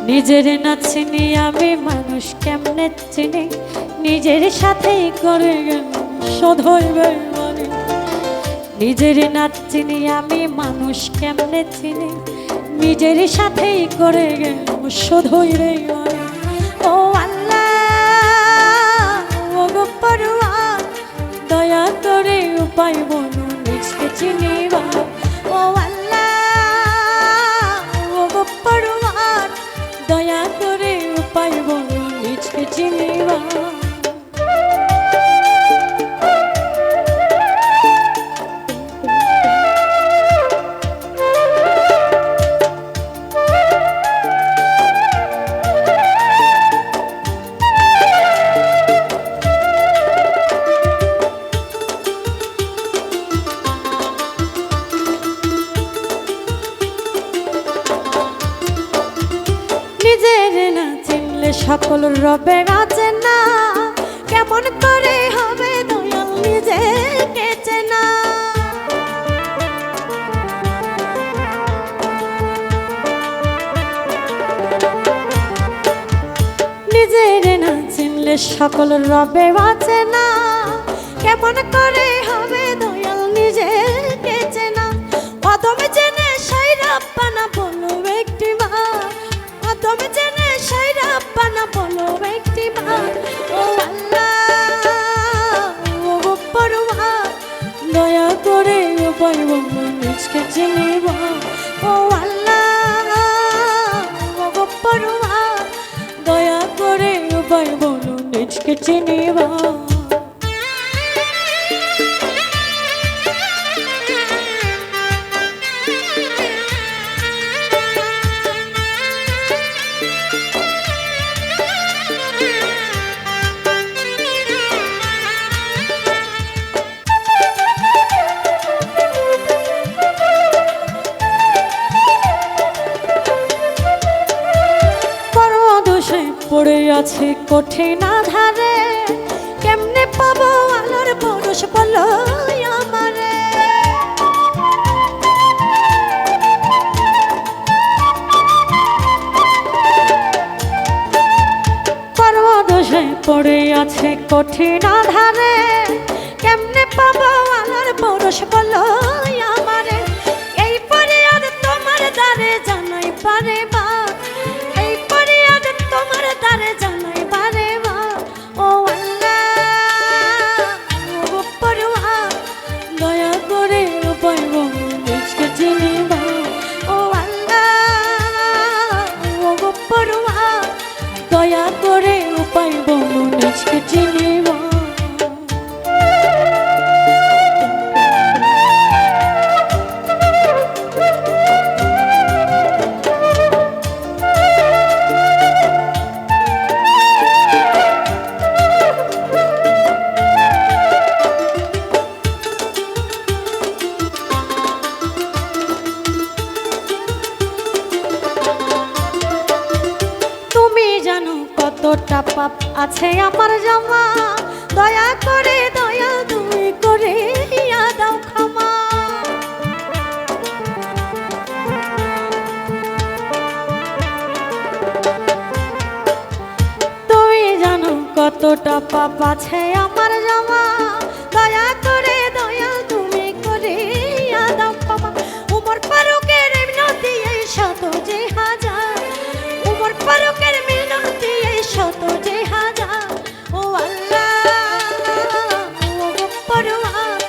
নিজের না চিনি আমি মানুষ কেমনে চিনি, নিজের সাথেই করে গেল শোধ হইবে মনে। নিজের না চিনি আমি মানুষ কেমনে চিনি, নিজের সাথেই করে গেল শোধ হইবে মনে। ও আল্লাহ ও গো পরওয়ার, দয়া করে উপায় বলো নিজকে চিনিবা। ও আল্লাহ ও গো পরওয়ার, দয়া করে উপায় বলো নিজকে চিনিবা। সকল রবে আছে না, কেমন করে হবে দয়াল নিজেকে চেনা। নিজের না চিনলে সকল রবে আছে না, কেমন করে হবে দয়াল নিজেকে চেনা। অদমে জেনে সাইরাপ্পানা বলো একটি মা, অদমে জেনে সাইরাপ্পানা বলো একটি মা। ও আল্লাহ ও গো পরওয়ার, দয়া করে উপায় বলো নিজকে চিনিবা। ও আল্লাহ ও গো পরওয়ার, দয়া করে উপায় বলো নিজকে চিনিবা। পড়ে আছে কঠিন আধারে, কেমনে পাবো আলোর পরশ বলো আমারে। পরদোষে পড়ে আছে কঠিন আধারে, কেমনে পাবো আলোর পরশ বলো আমারে। এই ফরিয়াদ তোমার দ্বারে জানাই পারে বা, এই ফরিয়াদ তোমার দ্বারে জানাই পারে বা। ও আল্লাহ ও গো পরওয়ার, দয়া করে উপায় বলো নিজকে চিনিবা। ও আল্লাহ ও গো পরওয়ার, দয়া করে উপায় বলো নিজকে চিনিবা। কতটা পাপ আছে আমার জমা, দয়া করে দয়া তুমি করে দাও ক্ষমা। তুমি জানো কতটা পাপ আছে আমার জমা, দয়া করে দয়া তুমি করে দাও ক্ষমা। উমর ফারুকের মিনতি এই শত যে হাজার, উমর ফারুকের মিনতি এই শত যে হাজার। ও আল্লাহ ও গো পরওয়ার,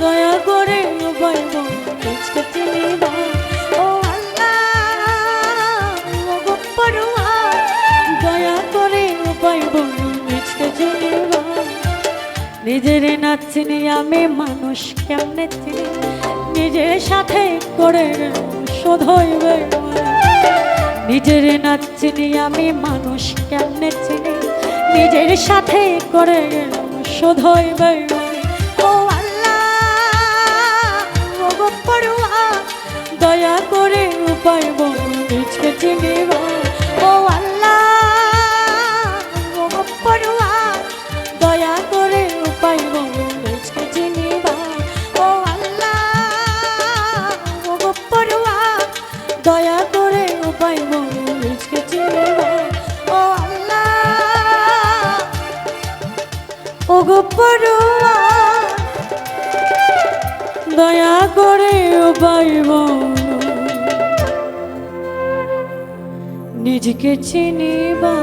দয়া করে উপায় বলো নিজকে চিনিবা। ও আল্লাহ ও গো পরওয়ার, দয়া করে উপায় বলো নিজকে চিনিবা। নিজের না চিনি আমি মানুষ কেমনে চিনি, নিজের সাথে করে শোধ হইবে মনে। নিজের না চিনি আমি মানুষ কেমনে চিনি, নিজের সাথে করে শোধ হইবে মনে। ও আল্লাহ ও গো পরওয়ার, দয়া করে উপায় বলো নিজকে চিনিবা। ও আল্লাহ ও গো পরওয়ার, দয়া করে উপায় বলো নিজকে চিনিবা। ও আল্লাহ ও গো পরওয়ার, দয়া করে উপায় বলো নিজকে চিনিবা। ওগো পড়ুয়া দয়া করে ও পাইব নিজকে চিনিবা।